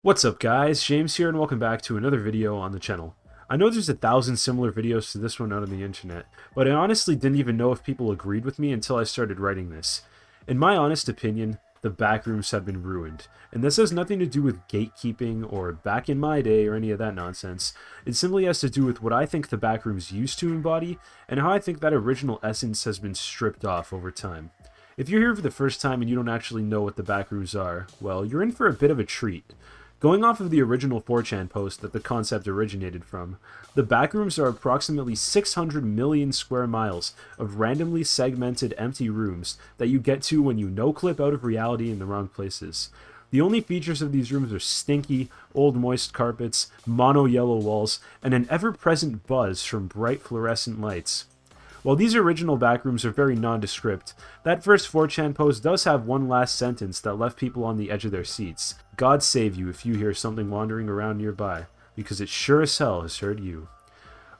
What's up guys, James here and welcome back to another video on the channel. I know there's 1,000 similar videos to this one out on the internet, but I honestly didn't even know if people agreed with me until I started writing this. In my honest opinion, the backrooms have been ruined, and this has nothing to do with gatekeeping or back in my day or any of that nonsense. It simply has to do with what I think the backrooms used to embody, and how I think that original essence has been stripped off over time. If you're here for the first time and you don't actually know what the backrooms are, well, you're in for a bit of a treat. Going off of the original 4chan post that the concept originated from, the backrooms are approximately 600 million square miles of randomly segmented empty rooms that you get to when you no-clip out of reality in the wrong places. The only features of these rooms are stinky, old moist carpets, mono-yellow walls, and an ever-present buzz from bright fluorescent lights. While these original backrooms are very nondescript, that first 4chan post does have one last sentence that left people on the edge of their seats. God save you if you hear something wandering around nearby, because it sure as hell has heard you.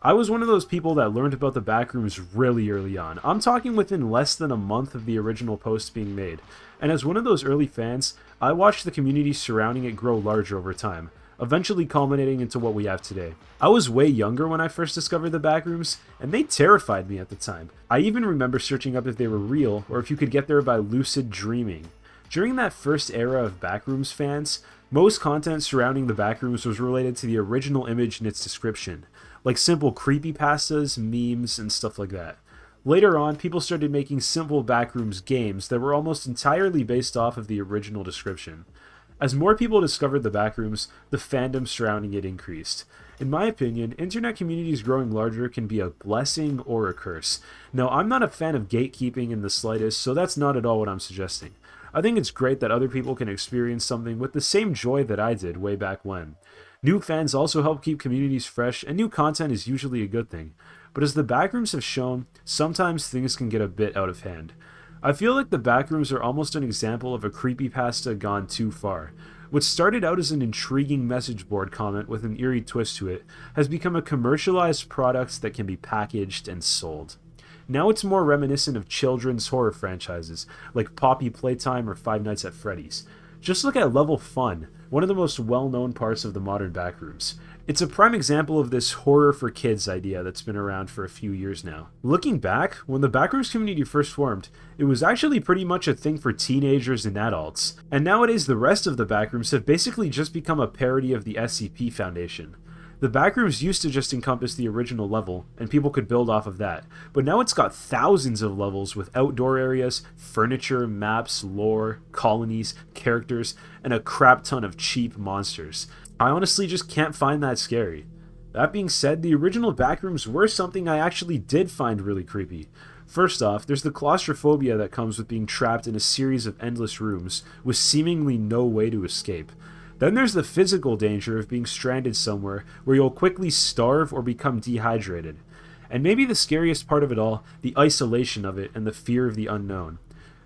I was one of those people that learned about the backrooms really early on. I'm talking within less than a month of the original post being made, and as one of those early fans, I watched the community surrounding it grow larger over time, eventually culminating into what we have today. I was way younger when I first discovered the backrooms, and they terrified me at the time. I even remember searching up if they were real, or if you could get there by lucid dreaming. During that first era of backrooms fans, most content surrounding the backrooms was related to the original image and its description, like simple creepypastas, memes, and stuff like that. Later on, people started making simple backrooms games that were almost entirely based off of the original description. As more people discovered the backrooms, the fandom surrounding it increased. In my opinion, internet communities growing larger can be a blessing or a curse. Now, I'm not a fan of gatekeeping in the slightest, so that's not at all what I'm suggesting. I think it's great that other people can experience something with the same joy that I did way back when. New fans also help keep communities fresh, and new content is usually a good thing. But as the backrooms have shown, sometimes things can get a bit out of hand. I feel like the backrooms are almost an example of a creepypasta gone too far. What started out as an intriguing message board comment with an eerie twist to it has become a commercialized product that can be packaged and sold. Now it's more reminiscent of children's horror franchises like Poppy Playtime or Five Nights at Freddy's. Just look at Level Fun, one of the most well-known parts of the modern backrooms. It's a prime example of this horror for kids idea that's been around for a few years now. Looking back, when the backrooms community first formed, it was actually pretty much a thing for teenagers and adults. And nowadays the rest of the backrooms have basically just become a parody of the SCP Foundation. The backrooms used to just encompass the original level, and people could build off of that, but now it's got thousands of levels with outdoor areas, furniture, maps, lore, colonies, characters, and a crap ton of cheap monsters. I honestly just can't find that scary. That being said, the original backrooms were something I actually did find really creepy. First off, there's the claustrophobia that comes with being trapped in a series of endless rooms with seemingly no way to escape. Then there's the physical danger of being stranded somewhere where you'll quickly starve or become dehydrated. And maybe the scariest part of it all, the isolation of it and the fear of the unknown.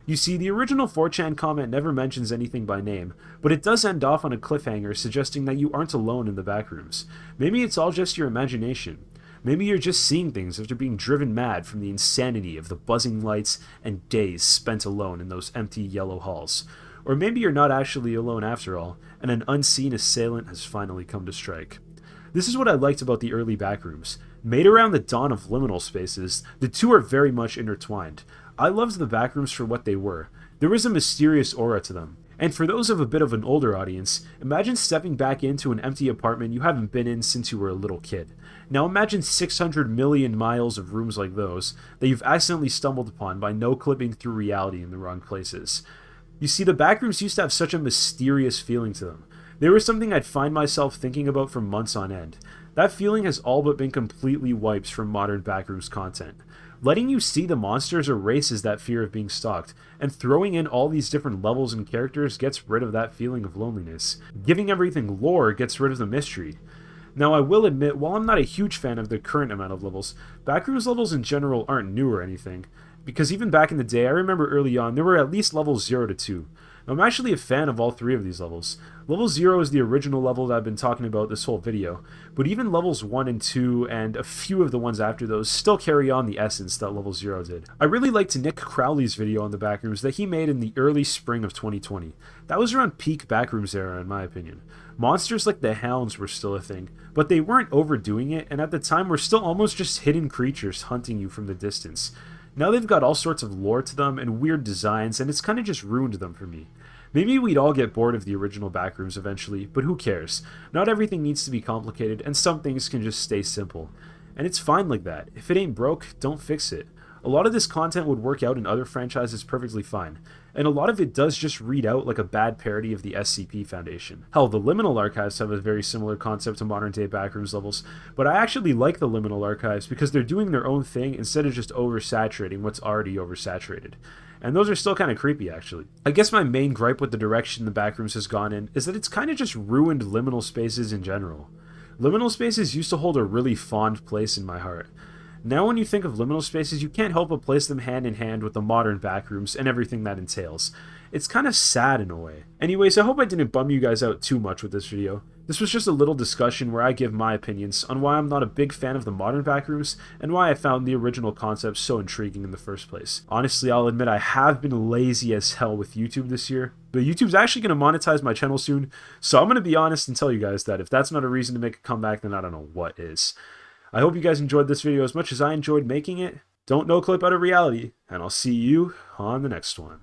You see, the original 4chan comment never mentions anything by name, but it does end off on a cliffhanger suggesting that you aren't alone in the backrooms. Maybe it's all just your imagination. Maybe you're just seeing things after being driven mad from the insanity of the buzzing lights and days spent alone in those empty yellow halls. Or maybe you're not actually alone after all, and an unseen assailant has finally come to strike. This is what I liked about the early backrooms. Made around the dawn of liminal spaces, the two are very much intertwined. I loved the backrooms for what they were. There was a mysterious aura to them. And for those of a bit of an older audience, imagine stepping back into an empty apartment you haven't been in since you were a little kid. Now imagine 600 million miles of rooms like those that you've accidentally stumbled upon by no-clipping through reality in the wrong places. You see, the backrooms used to have such a mysterious feeling to them. They were something I'd find myself thinking about for months on end. That feeling has all but been completely wiped from modern backrooms content. Letting you see the monsters erases that fear of being stalked, and throwing in all these different levels and characters gets rid of that feeling of loneliness. Giving everything lore gets rid of the mystery. Now, I will admit, while I'm not a huge fan of the current amount of levels, backrooms levels in general aren't new or anything. Because even back in the day, I remember early on, there were at least levels 0 to 2. I'm actually a fan of all three of these levels. Level 0 is the original level that I've been talking about this whole video, but even levels 1 and 2 and a few of the ones after those still carry on the essence that level 0 did. I really liked Nick Crowley's video on the Backrooms that he made in the early spring of 2020. That was around peak Backrooms era in my opinion. Monsters like the hounds were still a thing, but they weren't overdoing it, and at the time were still almost just hidden creatures hunting you from the distance. Now they've got all sorts of lore to them and weird designs, and it's kind of just ruined them for me. Maybe we'd all get bored of the original Backrooms eventually, but who cares? Not everything needs to be complicated, and some things can just stay simple. And it's fine like that. If it ain't broke, don't fix it. A lot of this content would work out in other franchises perfectly fine, and a lot of it does just read out like a bad parody of the SCP Foundation. Hell, the Liminal Archives have a very similar concept to modern day Backrooms levels, but I actually like the Liminal Archives because they're doing their own thing instead of just oversaturating what's already oversaturated. And those are still kind of creepy, actually. I guess my main gripe with the direction the Backrooms has gone in is that it's kind of just ruined liminal spaces in general. Liminal spaces used to hold a really fond place in my heart. Now when you think of liminal spaces, you can't help but place them hand in hand with the modern Backrooms and everything that entails. It's kind of sad in a way. Anyways, I hope I didn't bum you guys out too much with this video. This was just a little discussion where I give my opinions on why I'm not a big fan of the modern Backrooms and why I found the original concept so intriguing in the first place. Honestly, I'll admit I have been lazy as hell with YouTube this year, but YouTube's actually going to monetize my channel soon, so I'm going to be honest and tell you guys that if that's not a reason to make a comeback, then I don't know what is. I hope you guys enjoyed this video as much as I enjoyed making it. Don't no clip out of reality, and I'll see you on the next one.